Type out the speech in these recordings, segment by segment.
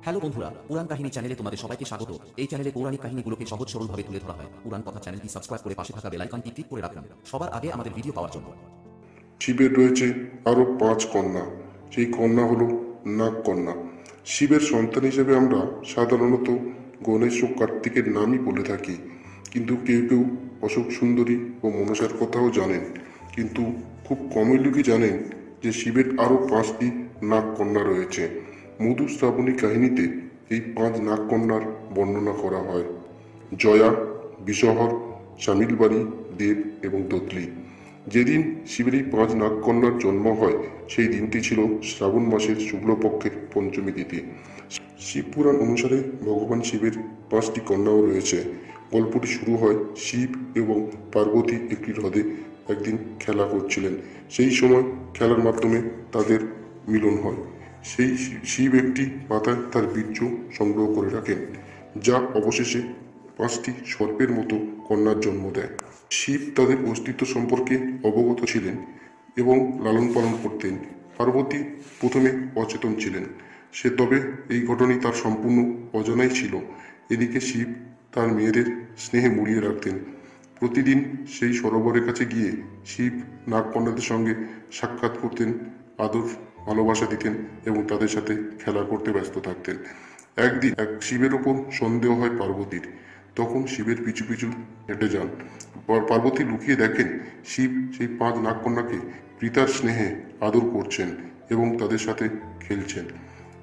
Hello বন্ধুরা, পুরাণ কাহিনী চ্যানেলে তোমাদের সবাইকে স্বাগত। এই চ্যানেলে পৌরাণিক কাহিনীগুলোকে সহজ সরলভাবে তুলে ধরা হয়। পুরাণ কথা চ্যানেলটি সাবস্ক্রাইব করে পাশে থাকা বেল আইকনটি ক্লিক করে রাখুন সবার আগে আমাদের ভিডিও পাওয়ার জন্য। শিবের রয়েছে আরো 5 কন্যা। সেই কন্যা হলো নাগ কন্যা। শিবের সন্তান হিসেবে আমরা সাধারণত গণেশ ও কার্তিকের নামই বলে থাকি, কিন্তু কেউ কেউ অশোক সুন্দরী ও মনসার কথাও জানেন। কিন্তু খুব কমই লোকই জানেন যে শিবের আরো 5টি নাগ কন্যা রয়েছে। মধু শ্রাবণী কাহিনীতে এই 5 নাগ কন্যার বর্ণনা করা হয়: জয়া, বিষহর, শামিলবাড়ি, দেব এবং দত্লি। যেদিন শিবের এই 5 নাগকন্যার জন্ম হয় সেই দিনটি ছিল শ্রাবণ মাসের শুক্লপক্ষের পঞ্চমী তিথি। শিবপুরাণ অনুসারে ভগবান শিবের 5টি কন্যাও রয়েছে। গল্পটি শুরু হয় শিব এবং পার্বতী একটি হ্রদে একদিন খেলা করছিলেন। সেই সময় খেলার মাধ্যমে তাদের মিলন হয়। সেই শিব একটি পাতায় তার বীর্য সংগ্রহ করে রাখেন, যা অবশেষে 5টি সর্পের মতো কন্যার জন্ম দেয়। শিব তাদের অস্তিত্ব সম্পর্কে অবগত ছিলেন এবং লালন পালন করতেন। পার্বতী প্রথমে অচেতন ছিলেন, তবে এই ঘটনাই তার সম্পূর্ণ অজানাই ছিল। এদিকে শিব তার মেয়েদের স্নেহে মুড়িয়ে রাখতেন। প্রতিদিন সেই সরোবরের কাছে গিয়ে শিব নাগকন্যাদের সঙ্গে সাক্ষাৎ করতেন, আদর ভালোবাসা দিতেন এবং তাদের সাথে খেলা করতে ব্যস্ত থাকতেন। একদিন শিবের ওপর সন্দেহ হয় পার্বতীর। তখন শিবের পিছু পিছু হেঁটে যান। পার্বতী লুকিয়ে দেখেন শিব সেই 5 নাগকন্যাকে পিতার স্নেহে আদর করছেন এবং তাদের সাথে খেলছেন।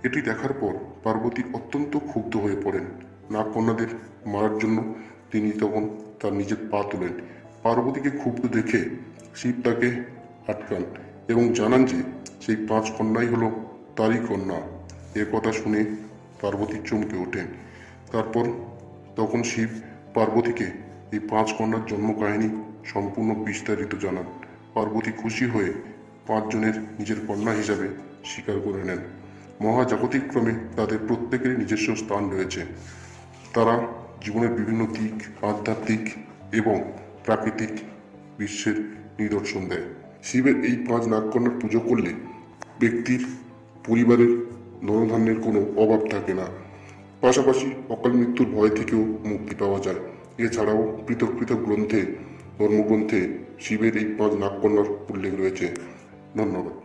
এটি দেখার পর পার্বতী অত্যন্ত ক্ষুব্ধ হয়ে পড়েন। নাগকন্যাদের মারার জন্য তিনি তখন তার নিজের পা তোলেন। পার্বতীকে ক্ষুব্ধ দেখে শিব তাকে আটকান এবং জানান যে সেই 5 কন্যাই হলো তারই কন্যা। এ কথা শুনে পার্বতী চমকে ওঠেন। তারপর তখন শিব পার্বতীকে এই 5 কন্যার জন্ম কাহিনী সম্পূর্ণ বিস্তারিত জানান। পার্বতী খুশি হয়ে 5 জনের নিজের কন্যা হিসাবে স্বীকার করে নেন। মহাজাগতিক ক্রমে তাদের প্রত্যেকেরই নিজস্ব স্থান রয়েছে। তারা জীবনের বিভিন্ন দিক, আধ্যাত্মিক এবং প্রাকৃতিক বিশ্বের নিদর্শন দেয়। শিবের এই 5 নাগকন্যার পুজো করলে ব্যক্তির পরিবারের ধনধান্যের কোনো অভাব থাকে না। পাশাপাশি অকাল মৃত্যুর ভয় থেকেও মুক্তি পাওয়া যায়। এছাড়াও পৃথক পৃথক গ্রন্থে, ধর্মগ্রন্থে শিবের এই 5 নাগকন্যার উল্লেখ রয়েছে। ধন্যবাদ।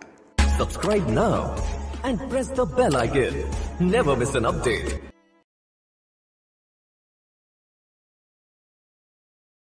Subscribe now and press the bell icon. Never miss an update.